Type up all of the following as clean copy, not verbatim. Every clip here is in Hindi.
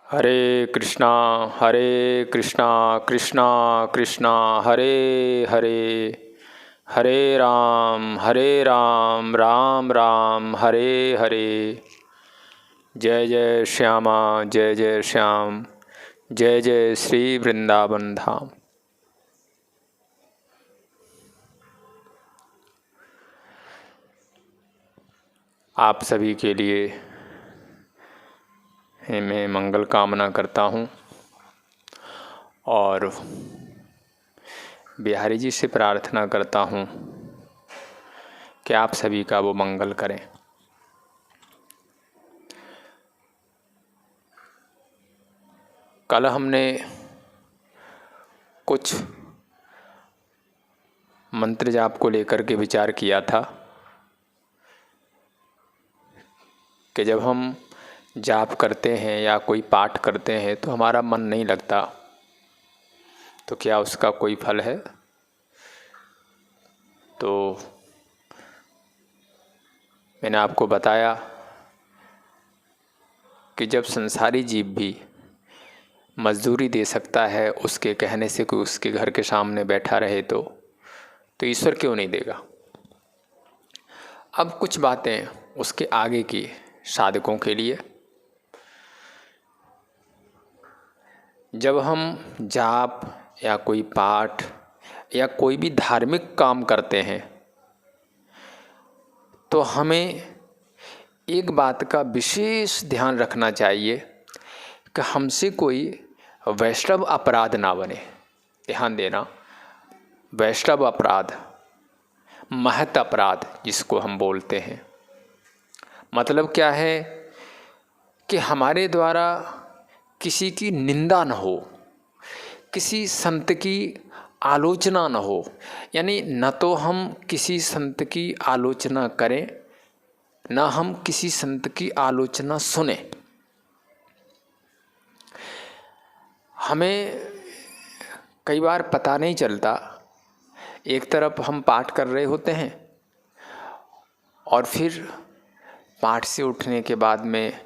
हरे कृष्णा कृष्णा कृष्णा हरे हरे, हरे राम राम राम हरे हरे। जय जय श्यामा जय जय श्याम, जय जय श्री वृंदावन धाम। आप सभी के लिए मैं मंगल कामना करता हूँ और बिहारी जी से प्रार्थना करता हूँ कि आप सभी का वो मंगल करें। कल हमने कुछ मंत्र जाप को लेकर के विचार किया था कि जब हम जाप करते हैं या कोई पाठ करते हैं तो हमारा मन नहीं लगता, तो क्या उसका कोई फल है। तो मैंने आपको बताया कि जब संसारी जीव भी मजदूरी दे सकता है उसके कहने से कोई उसके घर के सामने बैठा रहे तो ईश्वर क्यों नहीं देगा। अब कुछ बातें उसके आगे की साधकों के लिए। जब हम जाप या कोई पाठ या कोई भी धार्मिक काम करते हैं तो हमें एक बात का विशेष ध्यान रखना चाहिए कि हमसे कोई वैष्णव अपराध ना बने। ध्यान देना, वैष्णव अपराध, महत अपराध जिसको हम बोलते हैं, मतलब क्या है कि हमारे द्वारा किसी की निंदा न हो, किसी संत की आलोचना न हो। यानी न तो हम किसी संत की आलोचना करें, न हम किसी संत की आलोचना सुने। हमें कई बार पता नहीं चलता, एक तरफ हम पाठ कर रहे होते हैं और फिर पाठ से उठने के बाद में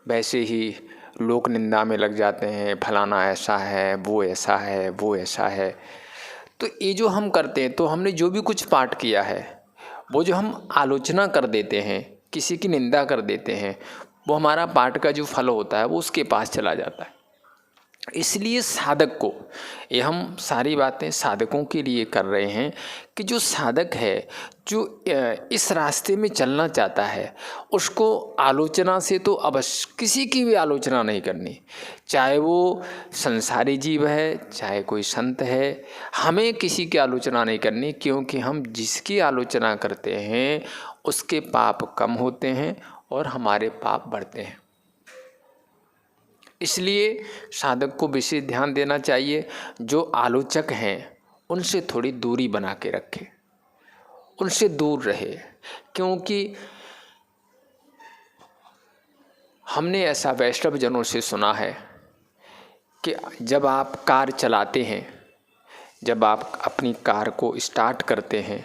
वैसे ही लोक निंदा में लग जाते हैं, फलाना ऐसा है, वो ऐसा है, वो ऐसा है। तो ये जो हम करते हैं, तो हमने जो भी कुछ पाठ किया है वो जो हम आलोचना कर देते हैं, किसी की निंदा कर देते हैं, वो हमारा पाठ का जो फल होता है वो उसके पास चला जाता है। इसलिए साधक को, ये हम सारी बातें साधकों के लिए कर रहे हैं कि जो साधक है, जो इस रास्ते में चलना चाहता है, उसको आलोचना से तो अवश्य किसी की भी आलोचना नहीं करनी। चाहे वो संसारी जीव है, चाहे कोई संत है, हमें किसी की आलोचना नहीं करनी, क्योंकि हम जिसकी आलोचना करते हैं उसके पाप कम होते हैं और हमारे पाप बढ़ते हैं। इसलिए साधक को विशेष ध्यान देना चाहिए, जो आलोचक हैं उनसे थोड़ी दूरी बना के रखे, उनसे दूर रहे। क्योंकि हमने ऐसा वैष्णव जनों से सुना है कि जब आप कार चलाते हैं, जब आप अपनी कार को स्टार्ट करते हैं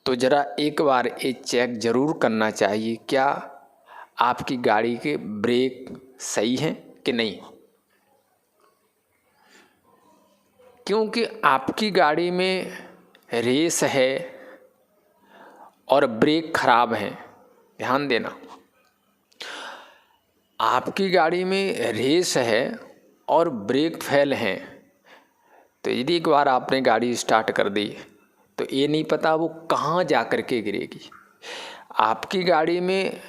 तो ज़रा एक बार ये चेक ज़रूर करना चाहिए, क्या आपकी गाड़ी के ब्रेक सही हैं कि नहीं। क्योंकि आपकी गाड़ी में रेस है और ब्रेक खराब हैं, ध्यान देना, आपकी गाड़ी में रेस है और ब्रेक फेल हैं, तो यदि एक बार आपने गाड़ी स्टार्ट कर दी तो ये नहीं पता वो कहाँ जा कर के गिरेगी। आपकी गाड़ी में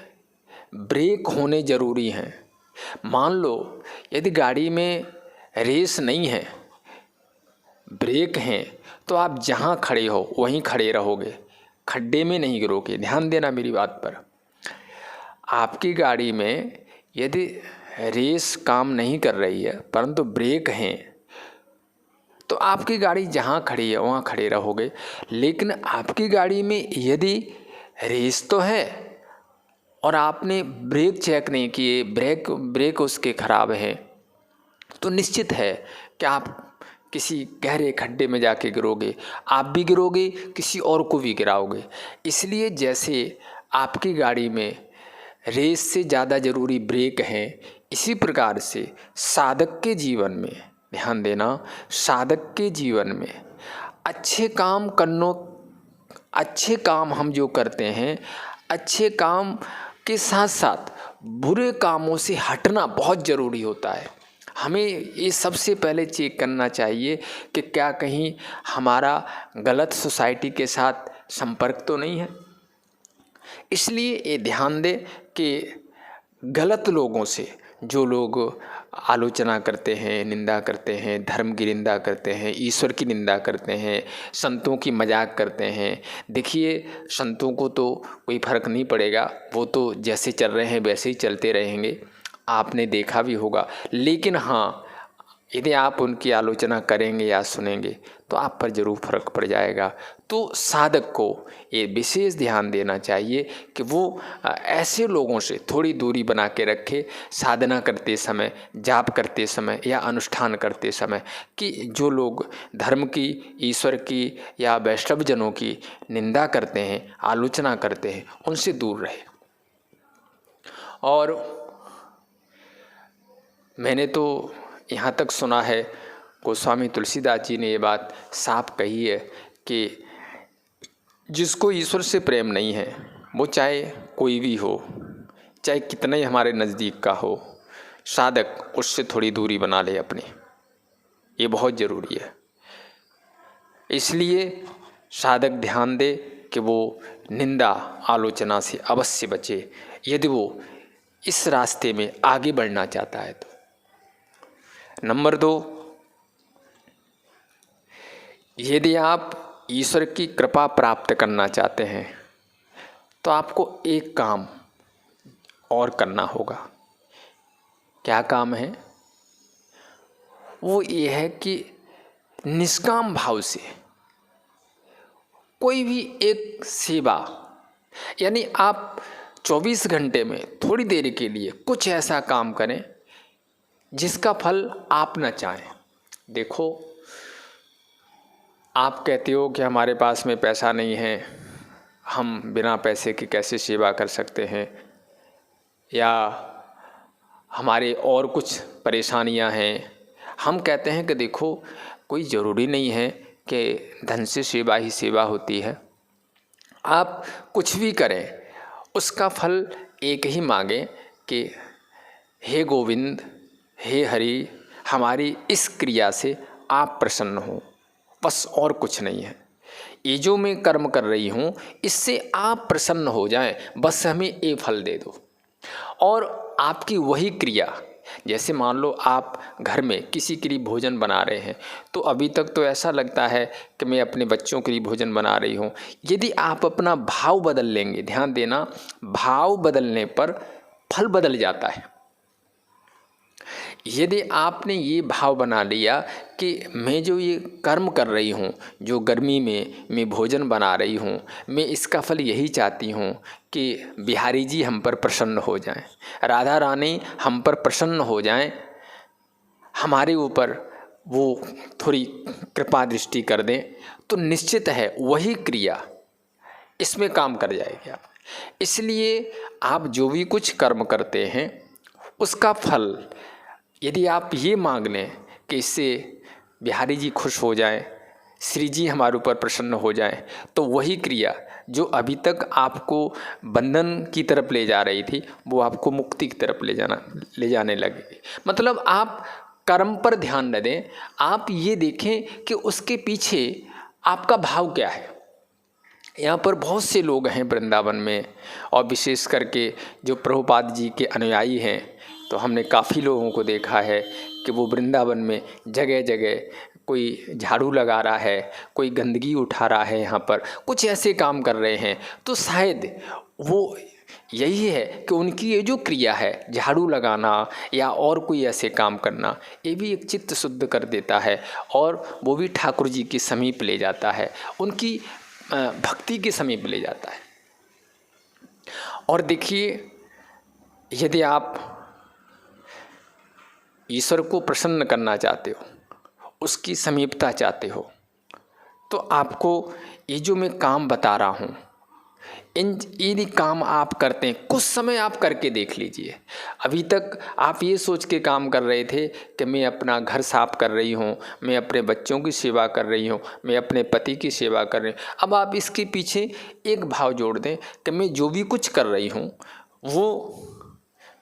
ब्रेक होने ज़रूरी हैं। मान लो यदि गाड़ी में रेस नहीं है, ब्रेक हैं, तो आप जहाँ खड़े हो वहीं खड़े रहोगे, खड्डे में नहीं गिरोगे। ध्यान देना मेरी बात पर। आपकी गाड़ी में यदि रेस काम नहीं कर रही है परंतु ब्रेक हैं, तो आपकी गाड़ी जहाँ खड़ी है वहाँ खड़े रहोगे। लेकिन आपकी गाड़ी में यदि रेस तो है और आपने ब्रेक चेक नहीं किए, ब्रेक उसके ख़राब हैं, तो निश्चित है कि आप किसी गहरे खड्डे में जाके गिरोगे, आप भी गिरोगे, किसी और को भी गिराओगे। इसलिए जैसे आपकी गाड़ी में रेस से ज़्यादा जरूरी ब्रेक है। इसी प्रकार से साधक के जीवन में ध्यान देना, साधक के जीवन में अच्छे काम हम जो करते हैं, अच्छे काम के साथ साथ बुरे कामों से हटना बहुत ज़रूरी होता है। हमें ये सबसे पहले चेक करना चाहिए कि क्या कहीं हमारा गलत सोसाइटी के साथ संपर्क तो नहीं है। इसलिए ये ध्यान दें कि गलत लोगों से, जो लोग आलोचना करते हैं, निंदा करते हैं, धर्म की निंदा करते हैं, ईश्वर की निंदा करते हैं, संतों की मजाक करते हैं, देखिए संतों को तो कोई फर्क नहीं पड़ेगा, वो तो जैसे चल रहे हैं वैसे ही चलते रहेंगे, आपने देखा भी होगा। लेकिन हाँ, यदि आप उनकी आलोचना करेंगे या सुनेंगे तो आप पर ज़रूर फर्क पड़ जाएगा। तो साधक को ये विशेष ध्यान देना चाहिए कि वो ऐसे लोगों से थोड़ी दूरी बना के रखे, साधना करते समय, जाप करते समय या अनुष्ठान करते समय, कि जो लोग धर्म की, ईश्वर की या वैष्णवजनों की निंदा करते हैं, आलोचना करते हैं, उनसे दूर रहे। और मैंने तो यहाँ तक सुना है, गोस्वामी तुलसीदास जी ने ये बात साफ कही है कि जिसको ईश्वर से प्रेम नहीं है, वो चाहे कोई भी हो, चाहे कितना ही हमारे नज़दीक का हो, साधक उससे थोड़ी दूरी बना ले अपनी। ये बहुत ज़रूरी है। इसलिए साधक ध्यान दे कि वो निंदा आलोचना से अवश्य बचे, यदि वो इस रास्ते में आगे बढ़ना चाहता है तो। नंबर 2, यदि आप ईश्वर की कृपा प्राप्त करना चाहते हैं तो आपको एक काम और करना होगा। क्या काम है? वो ये है कि निष्काम भाव से कोई भी एक सेवा, यानी आप 24 घंटे में थोड़ी देर के लिए कुछ ऐसा काम करें जिसका फल आप न चाहें। देखो, आप कहते हो कि हमारे पास में पैसा नहीं है, हम बिना पैसे के कैसे सेवा कर सकते हैं, या हमारे और कुछ परेशानियां हैं। हम कहते हैं कि देखो, कोई ज़रूरी नहीं है कि धन से सेवा ही सेवा होती है। आप कुछ भी करें, उसका फल एक ही मांगें कि हे गोविंद, हे हरि, हमारी इस क्रिया से आप प्रसन्न हो, बस और कुछ नहीं है। ये जो मैं कर्म कर रही हूँ, इससे आप प्रसन्न हो जाएं, बस हमें ये फल दे दो। और आपकी वही क्रिया, जैसे मान लो आप घर में किसी के लिए भोजन बना रहे हैं, तो अभी तक तो ऐसा लगता है कि मैं अपने बच्चों के लिए भोजन बना रही हूँ। यदि आप अपना भाव बदल लेंगे, ध्यान देना, भाव बदलने पर फल बदल जाता है। यदि आपने ये भाव बना लिया कि मैं जो ये कर्म कर रही हूँ, जो गर्मी में मैं भोजन बना रही हूँ, मैं इसका फल यही चाहती हूँ कि बिहारी जी हम पर प्रसन्न हो जाएं, राधा रानी हम पर प्रसन्न हो जाएं, हमारे ऊपर वो थोड़ी कृपा दृष्टि कर दें, तो निश्चित है वही क्रिया इसमें काम कर जाएगी आप। इसलिए आप जो भी कुछ कर्म करते हैं, उसका फल यदि आप ये मांग लें कि इससे बिहारी जी खुश हो जाएं, श्री जी हमारे ऊपर प्रसन्न हो जाएं, तो वही क्रिया जो अभी तक आपको बंधन की तरफ ले जा रही थी, वो आपको मुक्ति की तरफ ले जाने लगेगी। मतलब आप कर्म पर ध्यान न दें, आप ये देखें कि उसके पीछे आपका भाव क्या है। यहाँ पर बहुत से लोग हैं वृंदावन में, और विशेष करके जो प्रभुपाद जी के अनुयायी हैं, तो हमने काफ़ी लोगों को देखा है कि वो वृंदावन में जगह जगह कोई झाड़ू लगा रहा है, कोई गंदगी उठा रहा है, यहाँ पर कुछ ऐसे काम कर रहे हैं। तो शायद वो यही है कि उनकी ये जो क्रिया है, झाड़ू लगाना या और कोई ऐसे काम करना, ये भी एक चित्त शुद्ध कर देता है, और वो भी ठाकुर जी के समीप ले जाता है, उनकी भक्ति के समीप ले जाता है। और देखिए, यदि आप ईश्वर को प्रसन्न करना चाहते हो, उसकी समीपता चाहते हो, तो आपको ये जो मैं काम बता रहा हूँ, इन काम आप करते हैं, कुछ समय आप करके देख लीजिए। अभी तक आप ये सोच के काम कर रहे थे कि मैं अपना घर साफ कर रही हूँ, मैं अपने बच्चों की सेवा कर रही हूँ, मैं अपने पति की सेवा कर रही हूँ। अब आप इसके पीछे एक भाव जोड़ दें कि मैं जो भी कुछ कर रही हूँ वो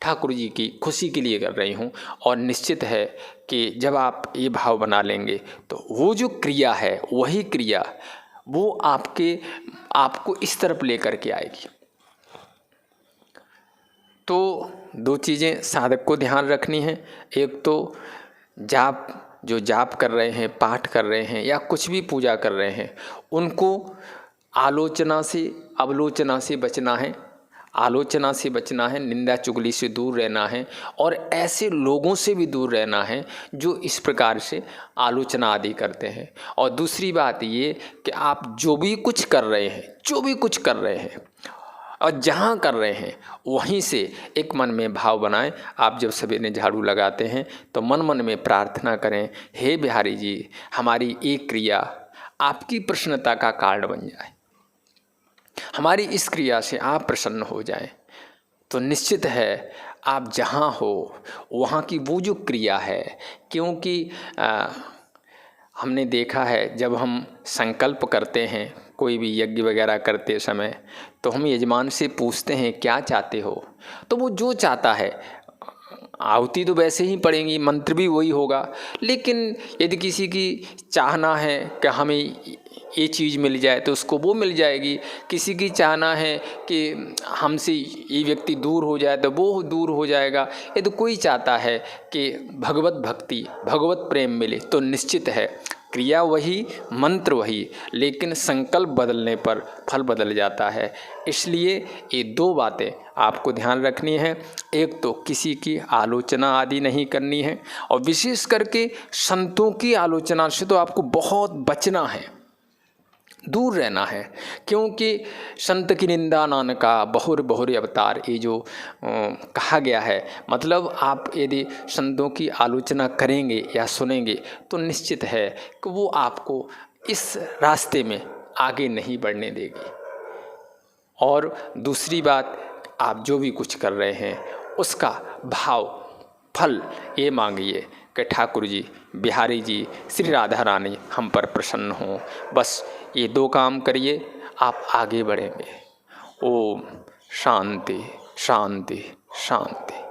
ठाकुर जी की खुशी के लिए कर रही हूँ। और निश्चित है कि जब आप ये भाव बना लेंगे तो वो जो क्रिया है, वही क्रिया वो आपको इस तरफ लेकर के आएगी। तो दो चीज़ें साधक को ध्यान रखनी है। एक तो जाप कर रहे हैं, पाठ कर रहे हैं या कुछ भी पूजा कर रहे हैं, उनको आलोचना से, अवलोचना से बचना है। आलोचना से बचना है, निंदा चुगली से दूर रहना है और ऐसे लोगों से भी दूर रहना है जो इस प्रकार से आलोचना आदि करते हैं। और दूसरी बात ये कि आप जो भी कुछ कर रहे हैं और जहाँ कर रहे हैं वहीं से एक मन में भाव बनाएं। आप जब सवेरे झाड़ू लगाते हैं तो मन मन में प्रार्थना करें, हे बिहारी जी, हमारी एक क्रिया आपकी प्रसन्नता का कारण बन जाए, हमारी इस क्रिया से आप प्रसन्न हो जाएं। तो निश्चित है आप जहाँ हो वहाँ की वो जो क्रिया है, क्योंकि हमने देखा है जब हम संकल्प करते हैं कोई भी यज्ञ वगैरह करते समय, तो हम यजमान से पूछते हैं क्या चाहते हो, तो वो जो चाहता है, आहुति तो वैसे ही पड़ेंगी, मंत्र भी वही होगा, लेकिन यदि किसी की चाहना है कि हमें ये चीज़ मिल जाए तो उसको वो मिल जाएगी, किसी की चाहना है कि हमसे ये व्यक्ति दूर हो जाए तो वो दूर हो जाएगा। यदि कोई चाहता है कि भगवत भक्ति, भगवत प्रेम मिले, तो निश्चित है क्रिया वही, मंत्र वही, लेकिन संकल्प बदलने पर फल बदल जाता है। इसलिए ये दो बातें आपको ध्यान रखनी है। एक तो किसी की आलोचना आदि नहीं करनी है, और विशेष करके संतों की आलोचना से तो आपको बहुत बचना है, दूर रहना है, क्योंकि संत की निंदा नानका बहुर बहुर अवतार, ये जो कहा गया है, मतलब आप यदि संतों की आलोचना करेंगे या सुनेंगे तो निश्चित है कि वो आपको इस रास्ते में आगे नहीं बढ़ने देगी। और दूसरी बात, आप जो भी कुछ कर रहे हैं उसका भाव, फल ये मांगिए कि ठाकुर जी, बिहारी जी, श्री राधा रानी हम पर प्रसन्न हों। बस ये दो काम करिए, आप आगे बढ़ेंगे। ओम शांति शांति शांति।